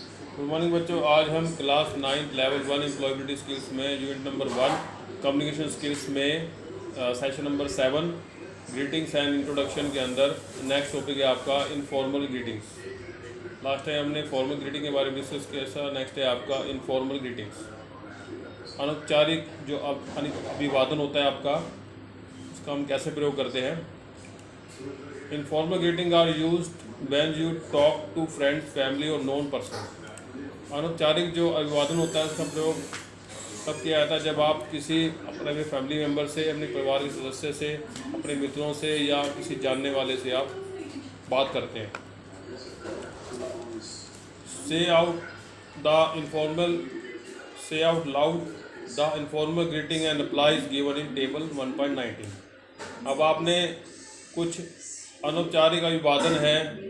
Good morning बच्चों। आज हम क्लास 9 लेवल 1 एम्प्लॉयबिलिटी स्किल्स में यूनिट नंबर 1 कम्युनिकेशन स्किल्स में session number 7 greetings and introduction के अंदर नेक्स्ट टॉपिक है आपका इनफॉर्मल ग्रीटिंग्स। लास्ट टाइम हमने फॉर्मल ग्रीटिंग के बारे में डिस्कस किया था। नेक्स्ट है आपका इनफॉर्मल ग्रीटिंग्स। अनौपचारिक जो अभिवादन होता है आपका, उसका हम कैसे प्रयोग करते हैं। Informal greeting are used when you talk to friends, family और नॉन पर्सन। अनौपचारिक जो अभिवादन होता है उसका प्रयोग तब किया जाता है जब आप किसी अपने फैमिली मेम्बर से, अपने परिवार के सदस्य से, अपने मित्रों से या किसी जानने वाले से आप बात करते हैं। Say out loud the informal greeting and applies given in table 1.19। अब आपने कुछ अनौपचारिक अभिवादन है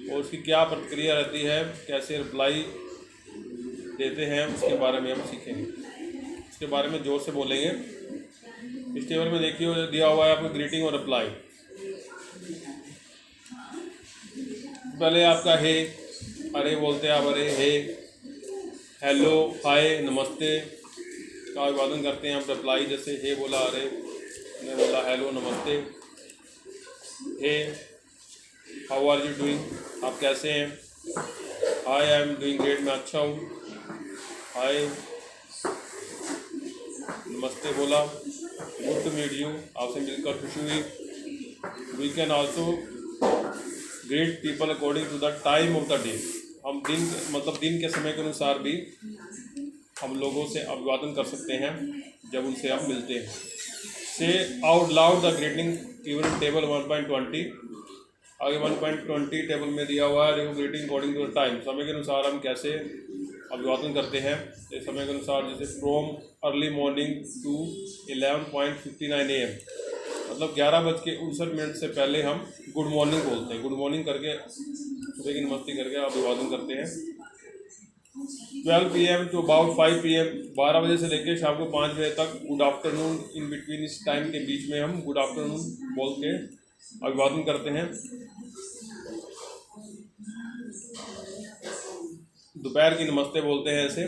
और उसकी क्या प्रक्रिया रहती है, कैसे रिप्लाई देते हैं, उसके बारे में हम सीखेंगे। इसके बारे में जोर से बोलेंगे। इस टेबल में देखिए दिया हुआ है आपको ग्रीटिंग और रिप्लाई। पहले आपका हे, अरे बोलते हैं आप, अरे हे, हेलो, हाय, नमस्ते का अभिवादन करते हैं हम। रिप्लाई जैसे हे बोला अरे, ने बोला हेलो नमस्ते। हे, हाउ आर यू डूइंग, आप कैसे हैं। हाय, आई एम डूइंग ग्रेट, मैं अच्छा हूँ। हाय, नमस्ते बोला, गुड टू मीट यू, आपसे मिलकर खुशी हुई। We can also greet people according to the time of the day. हम दिन के समय के अनुसार भी हम लोगों से अभिवादन कर सकते हैं जब उनसे आप मिलते हैं। Say out loud the greeting given table 1.20। आगे 1.20 टेबल में दिया हुआ है, देखो greeting according to the time, समय के अनुसार हम कैसे अभिवादन करते हैं। इस समय के अनुसार जैसे from early morning to 11:59 AM, मतलब 11:59 से पहले हम गुड मॉर्निंग बोलते हैं। गुड मॉर्निंग करके सुबह की नमस्ते करके अभिवादन करते हैं। 12 PM टू अबाउट 5 PM, 12 बजे से लेकर शाम को 5 बजे तक गुड आफ्टरनून, इन बिटवीन इस टाइम के बीच में हम गुड आफ्टरनून बोल के अभिवादन करते हैं। दोपहर की नमस्ते बोलते हैं ऐसे।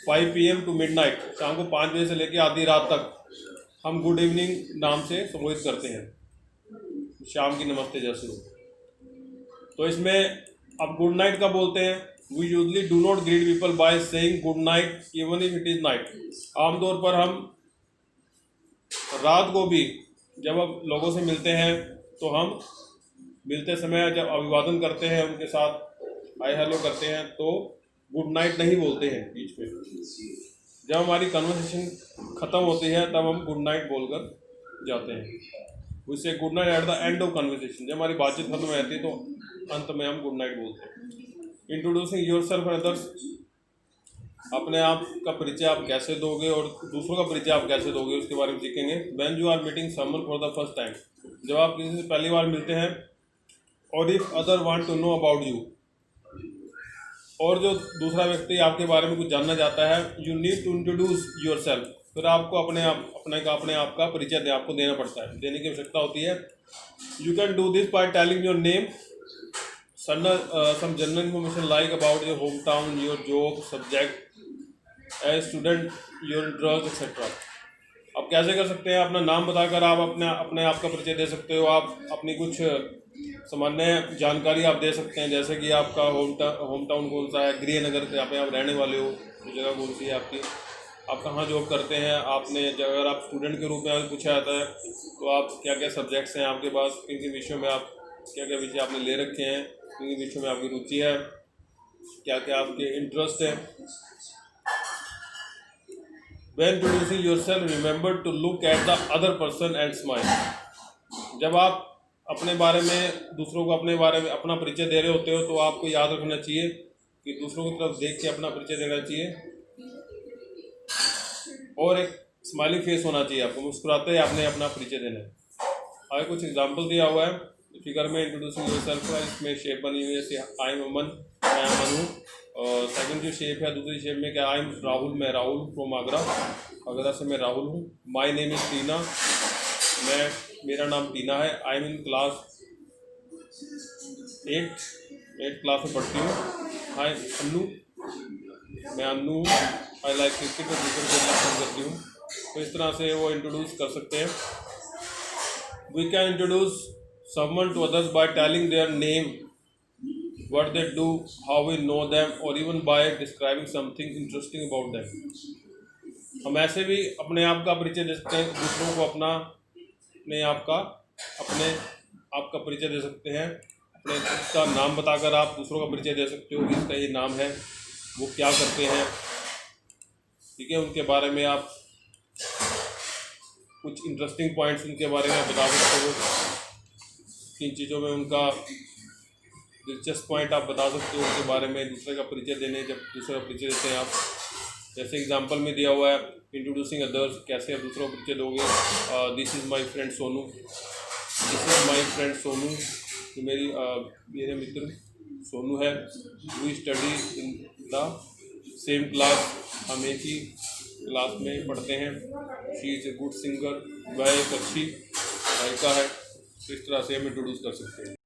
5 PM टू मिडनाइट, शाम को 5 बजे से लेकर आधी रात तक हम गुड इवनिंग नाम से संबोधित करते हैं, शाम की नमस्ते जैसे। तो इसमें अब गुड नाइट का बोलते हैं। We usually do not greet people by saying good night even if it is night. आमतौर पर हम रात को भी जब हम लोगों से मिलते हैं तो हम मिलते समय जब अभिवादन करते हैं, उनके साथ हाय हेलो करते हैं, तो गुड नाइट नहीं बोलते हैं बीच में। जब हमारी कन्वर्सेशन ख़त्म होती है तब हम गुड नाइट बोलकर जाते हैं। उससे good night at the end of conversation, जब हमारी बातचीत खत्म हो जाती है तो अंत में हम गुड नाइट बोलते हैं। इंट्रोड्यूसिंग योरसेल्फ एंड अदर्स, अपने आप का परिचय आप कैसे दोगे और दूसरों का परिचय आप कैसे दोगे, उसके बारे में सीखेंगे। When you are meeting someone for the first time, जब आप किसी से पहली बार मिलते हैं। और if other want to know about you, और जो दूसरा व्यक्ति आपके बारे में कुछ जानना चाहता है, you need to introduce yourself, फिर आपको अपने आप का परिचय आपको देना पड़ता है, देने की आवश्यकता होती है। You can do this by telling your name, some general information like about your hometown, your job, subject, as student, your interest, etc. आप कैसे कर सकते हैं, अपना नाम बताकर आप अपने आप का परिचय दे सकते हो। आप अपनी कुछ सामान्य जानकारी आप दे सकते हैं, जैसे कि आपका होम टाउन कौन सा है, गृहनगर जहाँ पे आप रहने वाले हो, जगह कौन सी है आपकी, आप कहाँ जॉब करते हैं। आपने अगर आप स्टूडेंट के रूप में पूछा जाता है तो आप क्या क्या सब्जेक्ट्स हैं आपके पास, किन किन विषयों में आप क्या क्या विषय आपने ले रखे हैं, किन विषयों में आपकी रुचि है, क्या क्या आपके इंटरेस्ट है। When introducing yourself, remember to look at the other person and smile. जब आप अपने बारे में दूसरों को अपने बारे में अपना परिचय दे रहे होते हो तो आपको याद रखना चाहिए कि दूसरों की तरफ देख के अपना परिचय देना चाहिए और एक स्माइलिंग फेस होना चाहिए, आपको मुस्कुराते हुए आपने अपना परिचय देना है। आगे कुछ एग्जाम्पल दिया हुआ है फिगर में। इंट्रोड्यूसिंग योरसेल्फ है, इसमें शेप बनी हुई है, आई एम अमन, मैं अमन हूँ। और सेकंड जो शेप है, दूसरी शेप में क्या, आई एम राहुल, मैं राहुल फ्रॉम आगरा से मैं राहुल हूँ। माई नेम इज़ टीना, मेरा नाम टीना है। I am in class 8 class में पढ़ती हूँ। हाय अन्नू, मैं अन्नू आई लाइक क्रिकेट और क्रिकेट खेलना पसंद करती हूँ। तो इस तरह से वो इंट्रोड्यूस कर सकते हैं। We can introduce someone to others by telling their name, what they do, how we know them, or even by describing something interesting about them। हम ऐसे भी अपने आप का परिचय दे सकते हैं, दूसरों को अपने आप का परिचय दे सकते हैं। अपने इसका नाम बताकर आप दूसरों का परिचय दे सकते हो कि इसका ये नाम है, वो क्या करते हैं, ठीक है। उनके बारे में आप कुछ इंटरेस्टिंग पॉइंट्स उनके बारे में बता सकते हो, किन चीज़ों में उनका दिलचस्प पॉइंट आप बता सकते हो उनके बारे में। दूसरे का परिचय देने, जब दूसरे का परिचय देते हैं आप, जैसे एग्जांपल में दिया हुआ है इंट्रोड्यूसिंग अदर्स, कैसे आप दूसरों को परिचय दोगे। This is my friend Sonu, this is my friend Sonu, ये मेरे मित्र सोनू है। We study in the same class, हम एक ही क्लास में पढ़ते हैं। She is a good singer, वह एक अच्छी गायिका है। तो इस तरह से हम इंट्रोड्यूस कर सकते हैं।